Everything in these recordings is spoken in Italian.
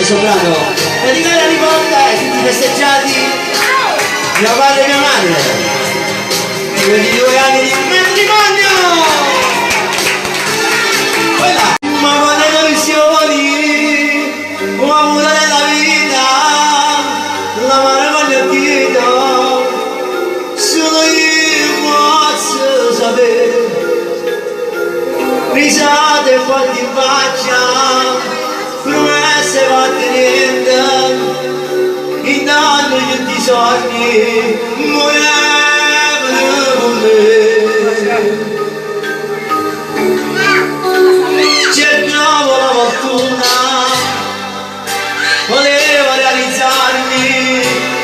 soprano dedicare a Rivolta e tutti i festeggiati, mio padre e mia madre, e quelli 2 anni di matrimonio. Quella, ma quante delusioni ho avuto nella vita, la mano con gli occhi, solo io posso sapere, risate e fatti in faccia, promesse fatte niente, intanto tutti i sogni morevano con me. Cercavo la fortuna, volevo realizzarmi,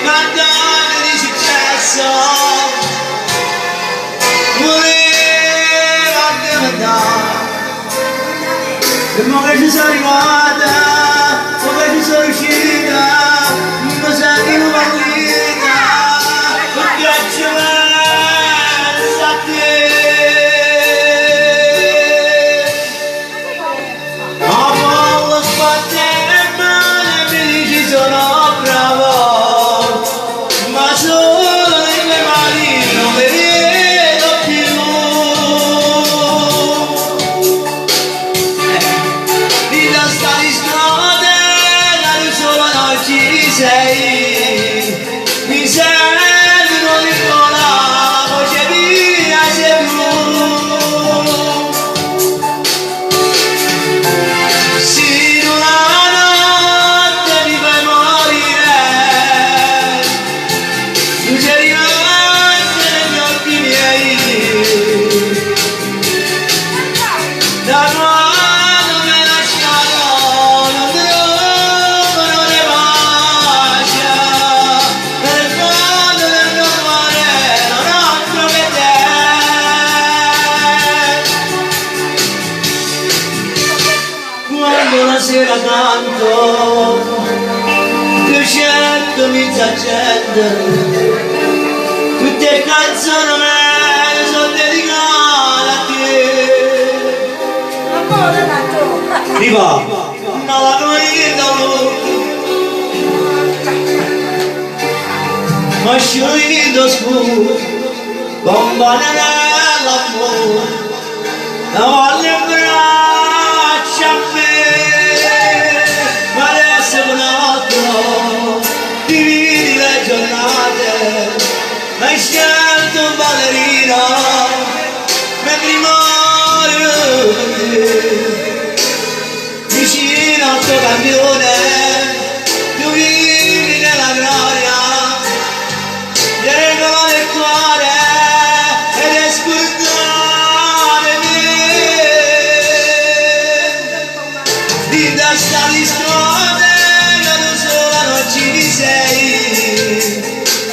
ma dammi di successo, volevo addiventare. E mo che ci sono arrivata, mo che ci sono uscita, mi sento pallita, grazie a te. Ma voglio sbattere male, mi dici sono bravo, ma solo le mie mani non le vedo più. Ci sei, mi sento di vola, voce mia sei tu. Se una notte mi fai morire, tu sei rimasta negli occhi miei, da quando mi hai lasciato non trovo le pace, per fondo del mio cuore non ho altro che te. Quando la sera canto, più certo mi s'accende, tutte canzoni me sono dedicate a te. Viva! Ma la guida ma sciolto scuro, bombane nell'amore, la voglio in braccia a me, ma adesso un altro, dividi le giornate, hai scelto un ballerino, mentre muore per te, vicino al tuo campione, tu vivi nella gloria, regalo del cuore ed scordare me di testa di strade che tu sola non ci sei,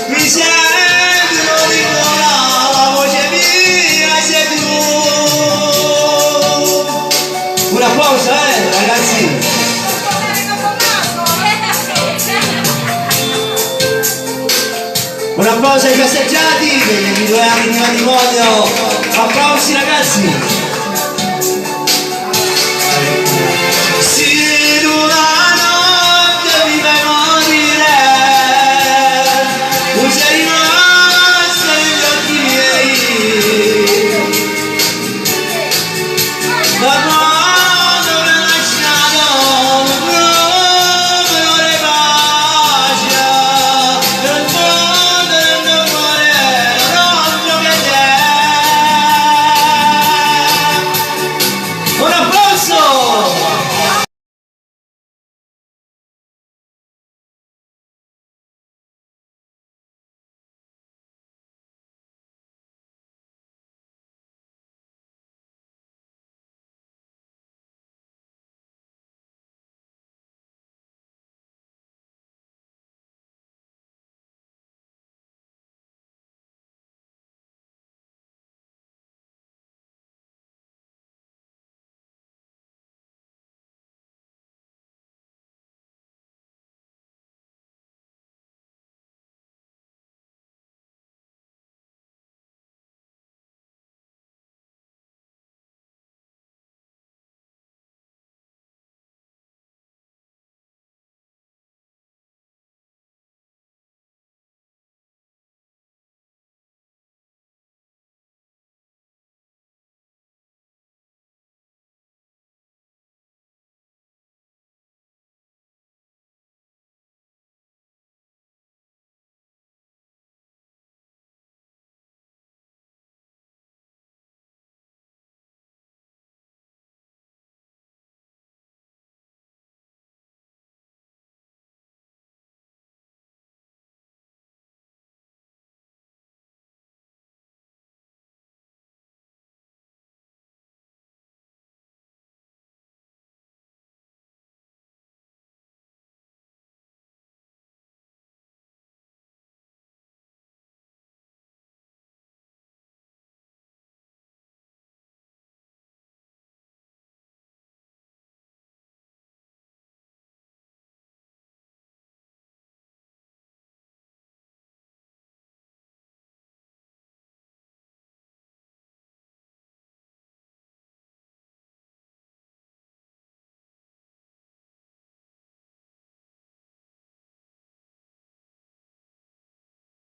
mi sento di vola, la voce mia sei tu. Un applauso ragazzi. Un applauso ai festeggiati per i 2 anni di matrimonio. Applausi ragazzi. Si